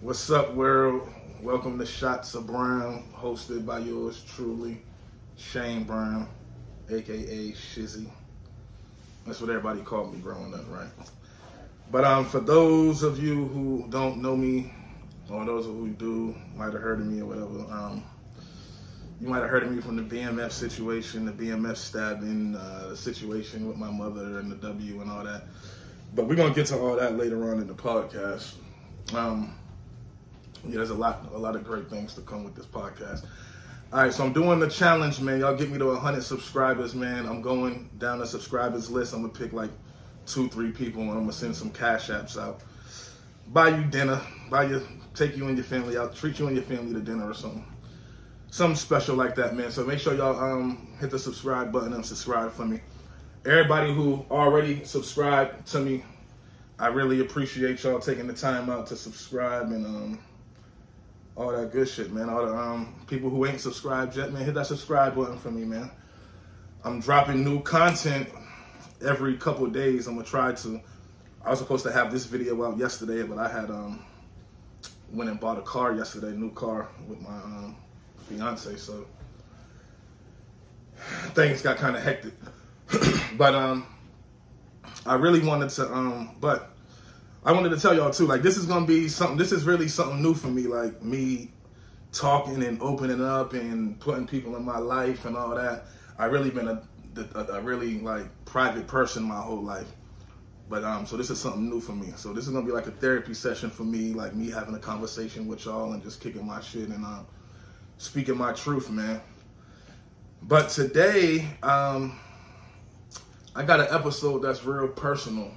What's up, world? Welcome to Shots of Brown, hosted by yours truly, Shayne Brown, aka Shizzy. That's what everybody called me growing up, right? But for those of you who don't know me, or those who do, might have heard of me or whatever, you might have heard of me from the BMF situation, the BMF stabbing, situation with my mother and the W and all that. But we're gonna get to all that later on in the podcast. Yeah, there's a lot of great things to come with this podcast. All right, so I'm doing the challenge, man. Y'all get me to 100 subscribers, man. I'm going down the subscribers list. I'm gonna pick like 2-3 people, and I'm gonna send some cash apps out. Buy you dinner, take you and your family out, treat you and your family to dinner or something special like that, man. So make sure y'all hit the subscribe button and subscribe for me. Everybody who already subscribed to me, I really appreciate y'all taking the time out to subscribe and all that good shit, man. All the people who ain't subscribed yet, man, hit that subscribe button for me, man. I'm dropping new content every couple of days. I'm gonna try to. I was supposed to have this video out yesterday, but I had went and bought a car yesterday, new car with my fiance, so things got kind of hectic. But I really wanted to but I wanted to tell y'all too, like, this is gonna be something. This is really something new for me, like me talking and opening up and putting people in my life and all that. I really been a really like private person my whole life, but so this is something new for me. So this is gonna be like a therapy session for me, like me having a conversation with y'all and just kicking my shit and speaking my truth, man. But today, I got an episode that's real personal.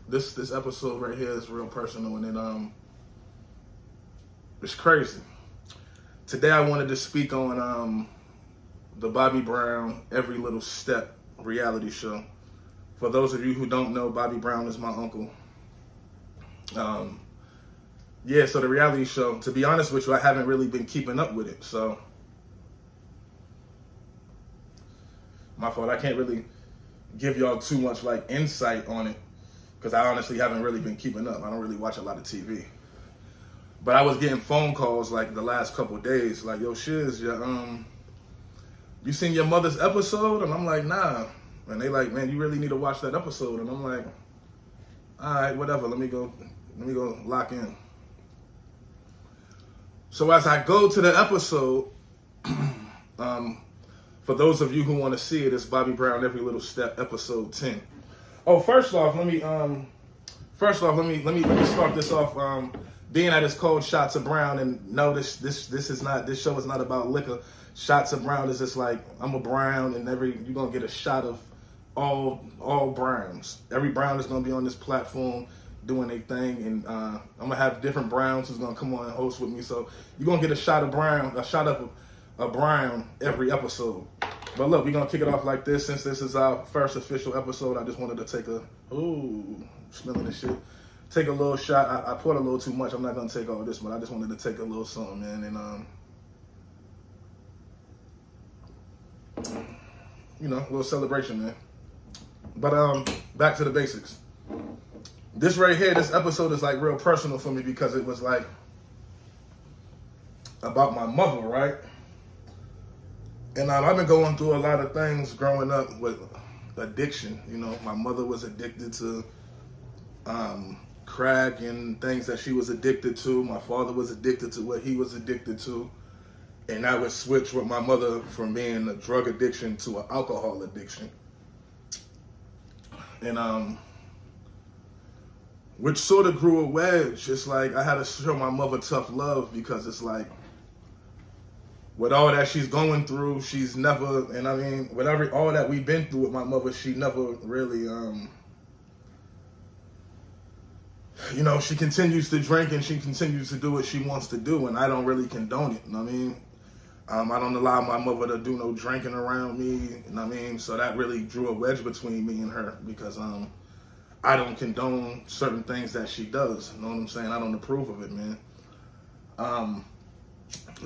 This episode right here is real personal, and it's crazy. Today I wanted to speak on the Bobby Brown Every Little Step reality show. For those of you who don't know, Bobby Brown is my uncle. Yeah, so the reality show, to be honest with you, I haven't really been keeping up with it, so my fault. I can't really give y'all too much like insight on it, because I honestly haven't really been keeping up. I don't really watch a lot of TV. But I was getting phone calls like the last couple of days, like, yo, Shiz, you seen your mother's episode? And I'm like, nah. And they like, man, you really need to watch that episode. And I'm like, all right, whatever, let me go lock in. So as I go to the episode, for those of you who want to see it, it's Bobby Brown Every Little Step, episode 10. Oh, first off, let me start this off. Being that it's called Shots of Brown, and no, this show is not about liquor. Shots of Brown is just like, I'm a brown, and you're gonna get a shot of all browns. Every brown is gonna be on this platform doing a thing, and I'm gonna have different browns who's gonna come on and host with me. So you're gonna get a shot of a brown every episode. But look, we're gonna kick it off like this. Since this is our first official episode, I just wanted to smelling this shit. Take a little shot. I poured a little too much. I'm not gonna take all this, but I just wanted to take a little something, man. And a little celebration, man. But back to the basics. This right here, this episode is like real personal for me because it was like about my mother, right? And I've been going through a lot of things growing up with addiction. My mother was addicted to crack and things that she was addicted to. My father was addicted to what he was addicted to. And I would switch with my mother from being a drug addiction to an alcohol addiction. And which sort of grew a wedge. It's like I had to show my mother tough love, because it's like, with all that she's going through, she's never, and I mean, all that we've been through with my mother, she never really, she continues to drink and she continues to do what she wants to do, and I don't really condone it, I mean? I don't allow my mother to do no drinking around me, I mean? So that really drew a wedge between me and her, because I don't condone certain things that she does, you know what I'm saying? I don't approve of it, man.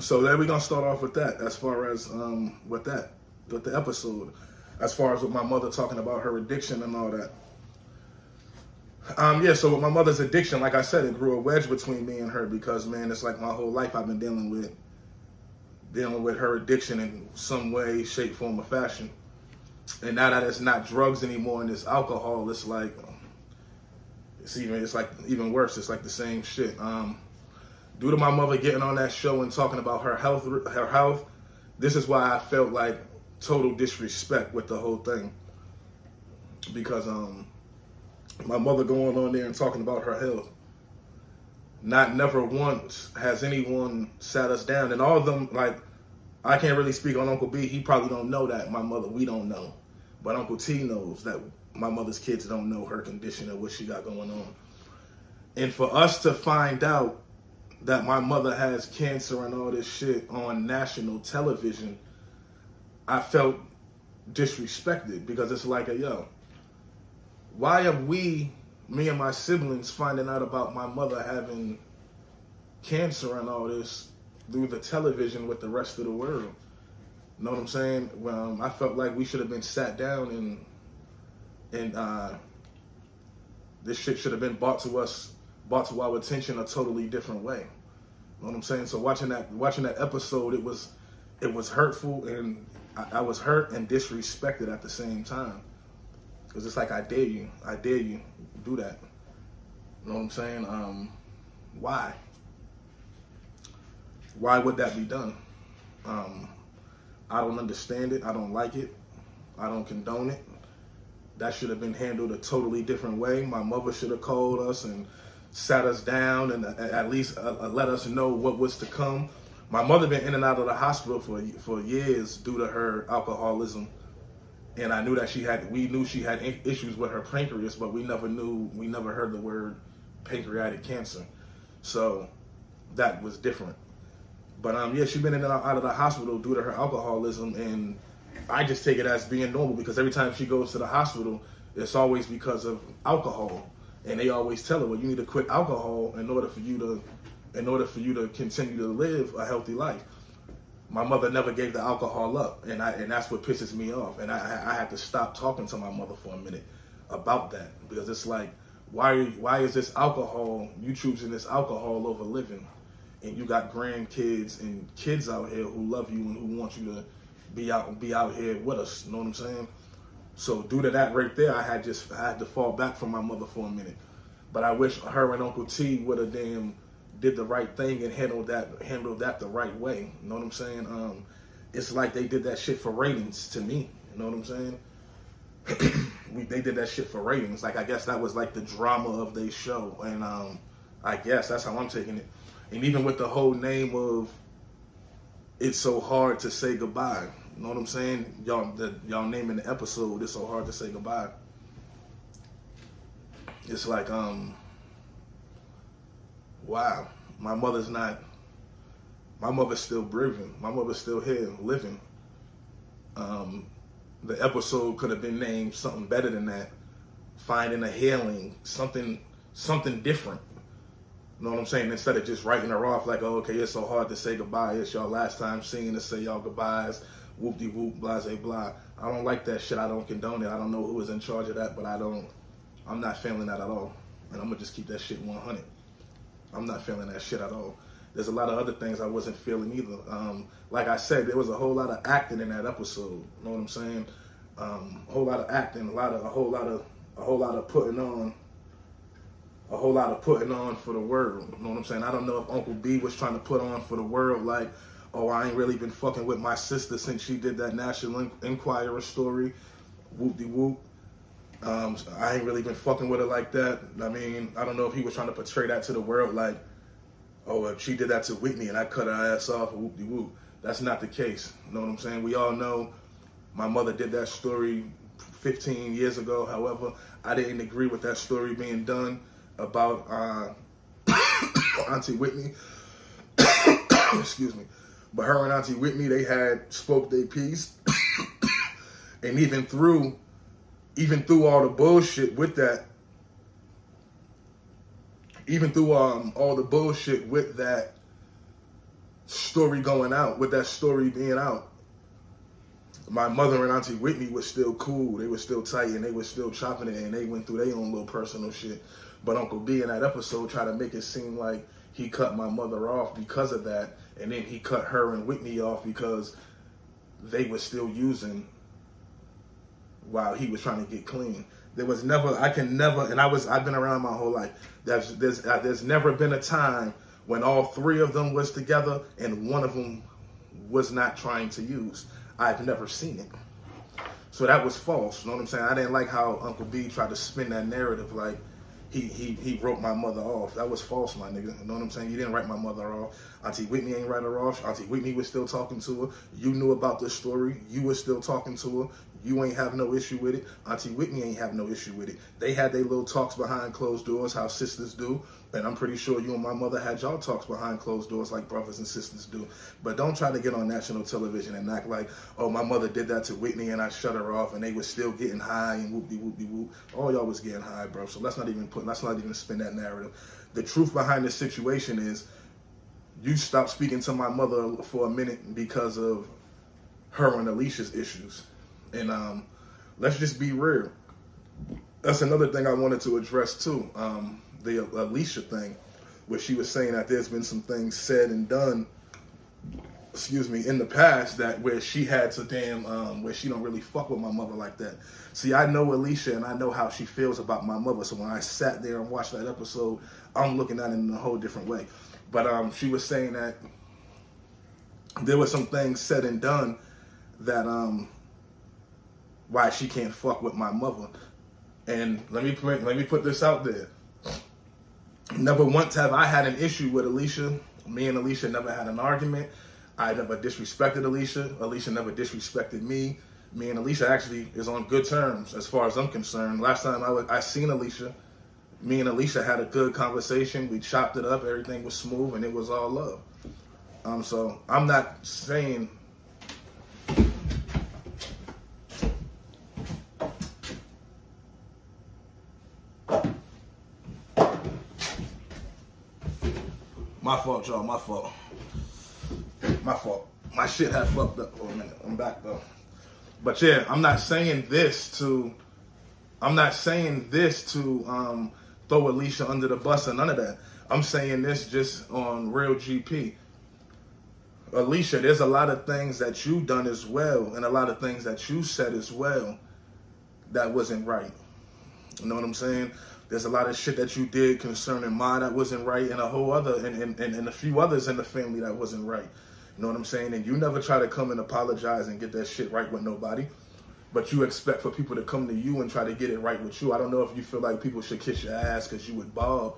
So there we're gonna start off with that, as far as with the episode, as far as with my mother talking about her addiction and all that. Yeah, so with my mother's addiction, like I said, it grew a wedge between me and her because, man, it's like my whole life I've been dealing with her addiction in some way, shape, form, or fashion. And now that it's not drugs anymore and it's alcohol, it's like even worse. It's like the same shit. Due to my mother getting on that show and talking about her health, this is why I felt like total disrespect with the whole thing. Because my mother going on there and talking about her health. Never once has anyone sat us down. And all of them, like, I can't really speak on Uncle B. He probably don't know that. My mother, we don't know. But Uncle T knows that my mother's kids don't know her condition and what she got going on. And for us to find out that my mother has cancer and all this shit on national television, I felt disrespected because it's like, yo, why are me and my siblings finding out about my mother having cancer and all this through the television with the rest of the world? You know what I'm saying? I felt like we should have been sat down and this shit should have been brought to our attention a totally different way. You know what I'm saying? So watching that episode, it was hurtful, and I was hurt and disrespected at the same time. Because it's like, I dare you do that. You know what I'm saying? Why? Why would that be done? I don't understand it. I don't like it. I don't condone it. That should have been handled a totally different way. My mother should have called us and sat us down and at least let us know what was to come. My mother been in and out of the hospital for years due to her alcoholism. And I knew that we knew she had issues with her pancreas, but we never heard the word pancreatic cancer. So that was different. But yeah, she's been in and out of the hospital due to her alcoholism, and I just take it as being normal because every time she goes to the hospital, it's always because of alcohol. And they always tell her, well, you need to quit alcohol in order for you to continue to live a healthy life. My mother never gave the alcohol up, and that's what pisses me off. And I had to stop talking to my mother for a minute about that, because it's like, why is this alcohol, you choosing this alcohol over living? And you got grandkids and kids out here who love you and who want you to be out here with us. You know what I'm saying? So due to that right there, I had to fall back from my mother for a minute. But I wish her and Uncle T would have did the right thing and handled that the right way. You know what I'm saying? It's like they did that shit for ratings to me. You know what I'm saying? They did that shit for ratings. Like, I guess that was like the drama of their show. And I guess that's how I'm taking it. And even with the whole name of It's So Hard to Say Goodbye. You know what I'm saying? Y'all naming the episode It's So Hard to Say Goodbye. It's like, wow, my mother's still breathing. My mother's still here, living. The episode could have been named something better than that. Finding a healing, something different. You know what I'm saying? Instead of just writing her off like, oh, okay, it's so hard to say goodbye. It's your last time seeing to say y'all goodbyes. Whoop-de-whoop, blase-blah. I don't like that shit. I don't condone it. I don't know who is in charge of that, but I'm not feeling that at all. And I'm going to just keep that shit 100. I'm not feeling that shit at all. There's a lot of other things I wasn't feeling either. Like I said, there was a whole lot of acting in that episode. You know what I'm saying? A whole lot of acting, a whole lot of putting on. A whole lot of putting on for the world. You know what I'm saying? I don't know if Uncle B was trying to put on for the world like, oh, I ain't really been fucking with my sister since she did that National Enquirer story. Whoop-de-whoop. I ain't really been fucking with her like that. I mean, I don't know if he was trying to portray that to the world like, oh, if she did that to Whitney and I cut her ass off, whoop-de-whoop. That's not the case. You know what I'm saying? We all know my mother did that story 15 years ago. However, I didn't agree with that story being done about Auntie Whitney. Excuse me. But her and Auntie Whitney, they had spoke their piece. And even through all the bullshit with that, all the bullshit with that story going out, with that story being out, my mother and Auntie Whitney was still cool. They were still tight, and they were still chopping it, and they went through their own little personal shit. But Uncle B in that episode tried to make it seem like he cut my mother off because of that, and then he cut her and Whitney off because they were still using while he was trying to get clean. There was never, I can never, and I've been around my whole life. There's never been a time when all three of them was together and one of them was not trying to use. I've never seen it. So that was false. You know what I'm saying? I didn't like how Uncle B tried to spin that narrative like he wrote my mother off. That was false, my nigga. You know what I'm saying? You didn't write my mother off. Auntie Whitney ain't write her off. Auntie Whitney was still talking to her. You knew about this story. You were still talking to her. You ain't have no issue with it. Auntie Whitney ain't have no issue with it. They had their little talks behind closed doors, how sisters do. And I'm pretty sure you and my mother had y'all talks behind closed doors like brothers and sisters do. But don't try to get on national television and act like, oh, my mother did that to Whitney and I shut her off and they were still getting high and whoop-de-whoop-de-whoop. All y'all was getting high, bro. So let's not even spin that narrative. The truth behind this situation is you stopped speaking to my mother for a minute because of her and Alicia's issues. And let's just be real. That's another thing I wanted to address too. The Alicia thing, where she was saying that there's been some things said and done, in the past that where she had to where she don't really fuck with my mother like that. See, I know Alicia and I know how she feels about my mother. So when I sat there and watched that episode, I'm looking at it in a whole different way. But she was saying that there were some things said and done that why she can't fuck with my mother. And let me put this out there. Never once have I had an issue with Alicia. Me and Alicia never had an argument. I never disrespected Alicia. Alicia never disrespected me. Me and Alicia actually is on good terms as far as I'm concerned. Last time I seen Alicia, me and Alicia had a good conversation. We chopped it up. Everything was smooth and it was all love. So I'm not saying my fault, y'all. My fault. My fault. My shit had fucked up for a minute. I'm back though. But yeah, I'm not saying this to throw Alicia under the bus or none of that. I'm saying this just on real GP. Alicia, there's a lot of things that you done as well, and a lot of things that you said as well that wasn't right. You know what I'm saying? There's a lot of shit that you did concerning Ma that wasn't right, and a whole other, and a few others in the family that wasn't right. You know what I'm saying? And you never try to come and apologize and get that shit right with nobody. But you expect for people to come to you and try to get it right with you. I don't know if you feel like people should kiss your ass because you with Bob,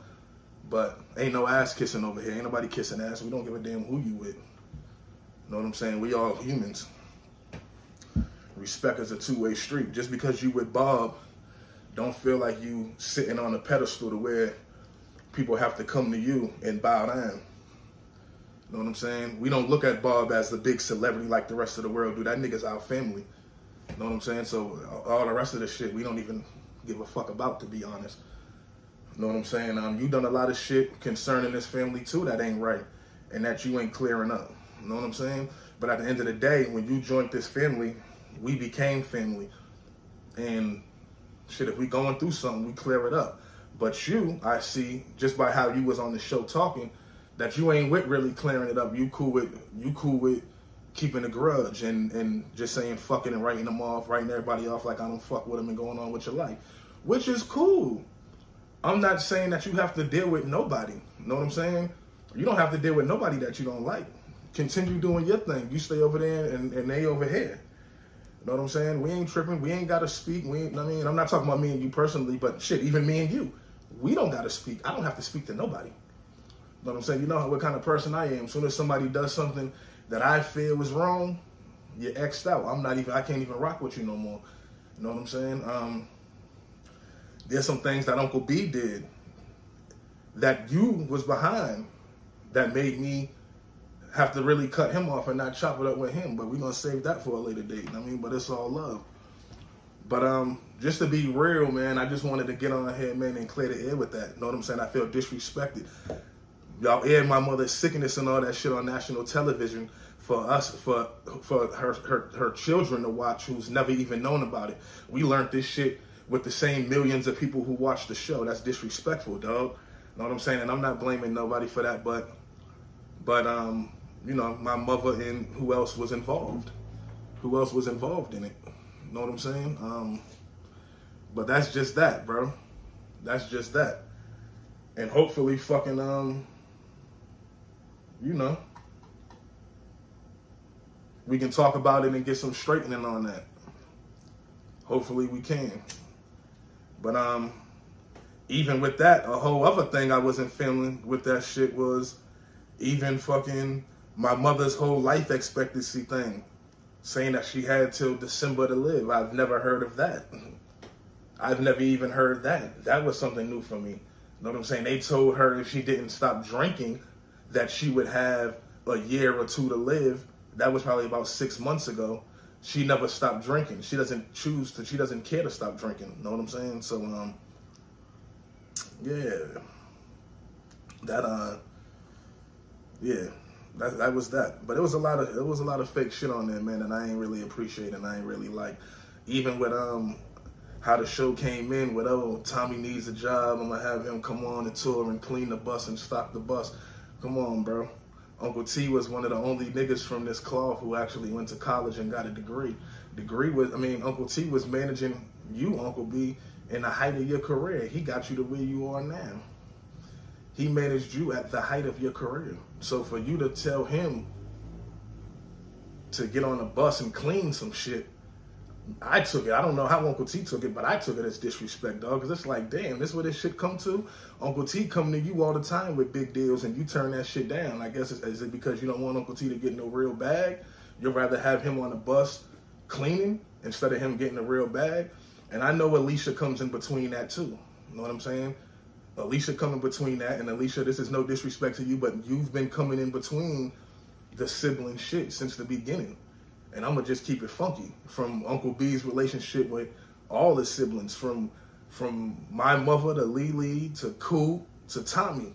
but ain't no ass kissing over here. Ain't nobody kissing ass. We don't give a damn who you with. You know what I'm saying? We all humans. Respect is a two-way street. Just because you with Bob, don't feel like you sitting on a pedestal to where people have to come to you and bow down. You know what I'm saying? We don't look at Bob as the big celebrity like the rest of the world do. That nigga's our family. You know what I'm saying? So all the rest of the shit, we don't even give a fuck about, to be honest. You know what I'm saying? You done a lot of shit concerning this family too that ain't right and that you ain't clearing up. You know what I'm saying? But at the end of the day, when you joined this family, we became family. And shit, if we going through something, we clear it up. But you, I see, just by how you was on the show talking, that you ain't with really clearing it up. You cool with keeping a grudge and just saying fucking and writing them off, writing everybody off like I don't fuck with them and going on with your life, which is cool. I'm not saying that you have to deal with nobody. You know what I'm saying? You don't have to deal with nobody that you don't like. Continue doing your thing. You stay over there and they over here. You know what I'm saying? We ain't tripping. We ain't got to speak. I'm not talking about me and you personally, but shit, even me and you, we don't got to speak. I don't have to speak to nobody. You know what I'm saying? You know what kind of person I am. As soon as somebody does something that I feel is wrong, you're X'd out. I can't even rock with you no more. You know what I'm saying? There's some things that Uncle B did that you was behind that made me have to really cut him off and not chop it up with him. But we're going to save that for a later date. But it's all love. But just to be real, man, I just wanted to get on here, man, and clear the air with that. You know what I'm saying? I feel disrespected. Y'all aired my mother's sickness and all that shit on national television for us, for her children to watch who's never even known about it. We learned this shit with the same millions of people who watch the show. That's disrespectful, dog. Know what I'm saying? And I'm not blaming nobody for that, but you know, my mother and who else was involved? Who else was involved in it? Know what I'm saying? But that's just that, bro. That's just that. And hopefully fucking, you know, we can talk about it and get some straightening on that. Hopefully we can. But even with that, a whole other thing I wasn't feeling with that shit was even fucking my mother's whole life expectancy thing, saying that she had till December to live. I've never heard of that. I've never even heard that. That was something new for me. Know what I'm saying? They told her if she didn't stop drinking that she would have a year or two to live. That was probably about 6 months ago. She never stopped drinking. She doesn't choose to, she doesn't care to stop drinking. Know what I'm saying? So, yeah. That was that. But it was a lot of fake shit on there, man, and I ain't really appreciate and I ain't really like. Even with how the show came in with, oh, Tommy needs a job, I'm gonna have him come on the tour and clean the bus and stock the bus. Come on, bro. Uncle T was one of the only niggas from this cloth who actually went to college and got a degree. Uncle T was managing you, Uncle B, in the height of your career. He got you to where you are now. He managed you at the height of your career. So for you to tell him to get on a bus and clean some shit, I took it. I don't know how Uncle T took it, but I took it as disrespect, dog. Because it's like, damn, this is where this shit come to? Uncle T come to you all the time with big deals and you turn that shit down. I guess, is it because you don't want Uncle T to get no real bag? You'd rather have him on the bus cleaning instead of him getting a real bag? And I know Alicia comes in between that too. You know what I'm saying? Alicia coming between that. And Alicia, this is no disrespect to you, but you've been coming in between the sibling shit since the beginning. And I'm going to just keep it funky. From Uncle B's relationship with all his siblings, from my mother to Lily to Cool to Tommy.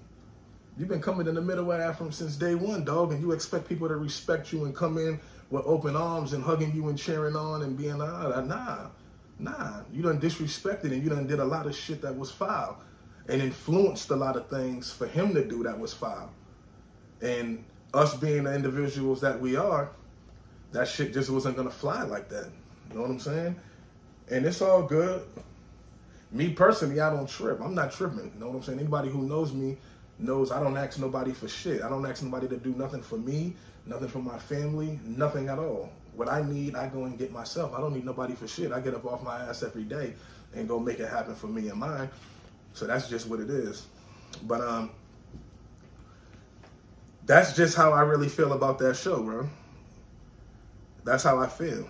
You've been coming in the middle of that from since day one, dog. And you expect people to respect you and come in with open arms and hugging you and cheering on and being, nah. You done disrespected and you done did a lot of shit that was foul. And influenced a lot of things for him to do that was foul. And us being the individuals that we are, that shit just wasn't gonna fly like that. You know what I'm saying? And it's all good. Me personally, I don't trip. I'm not tripping. You know what I'm saying? Anybody who knows me knows I don't ask nobody for shit. I don't ask nobody to do nothing for me, nothing for my family, nothing at all. What I need, I go and get myself. I don't need nobody for shit. I get up off my ass every day and go make it happen for me and mine. So that's just what it is. But that's just how I really feel about that show, bro. That's how I feel.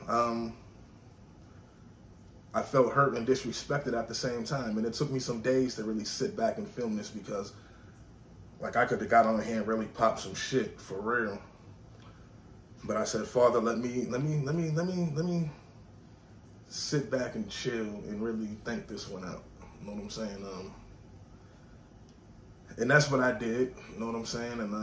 I felt hurt and disrespected at the same time. And it took me some days to really sit back and film this because like I could have got on here and really popped some shit for real. But I said, Father, let me sit back and chill and really think this one out. You know what I'm saying? And that's what I did. You know what I'm saying? And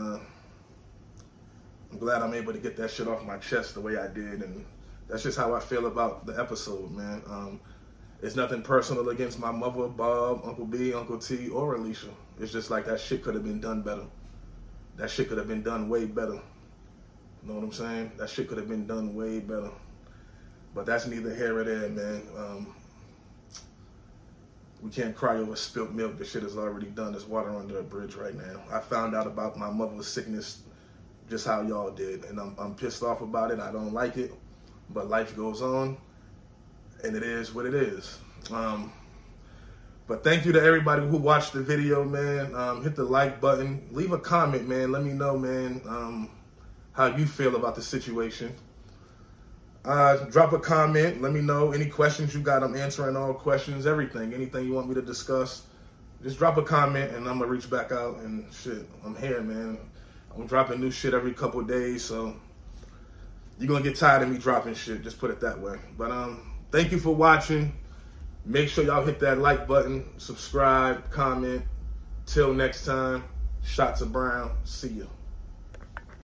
I'm glad I'm able to get that shit off my chest the way I did, and that's just how I feel about the episode, man. It's nothing personal against my mother, Bob, Uncle B, Uncle T, or Alicia. It's just like that shit could have been done better. That shit could have been done way better. You know what I'm saying? That shit could have been done way better. But that's neither here or there, man. We can't cry over spilt milk. The shit is already done. There's water under a bridge right now. I found out about my mother's sickness just how y'all did, and I'm pissed off about it. I don't like it, but life goes on, and it is what it is. But thank you to everybody who watched the video, man. Hit the like button, leave a comment, man. Let me know, man, how you feel about the situation. Drop a comment. Let me know any questions you got. I'm answering all questions, everything, anything you want me to discuss. Just drop a comment, and I'm gonna reach back out and shit. I'm here, man. I'm dropping new shit every couple of days, so you're going to get tired of me dropping shit, just put it that way. But thank you for watching. Make sure y'all hit that like button, subscribe, comment. Till next time, shots of Brown. See ya.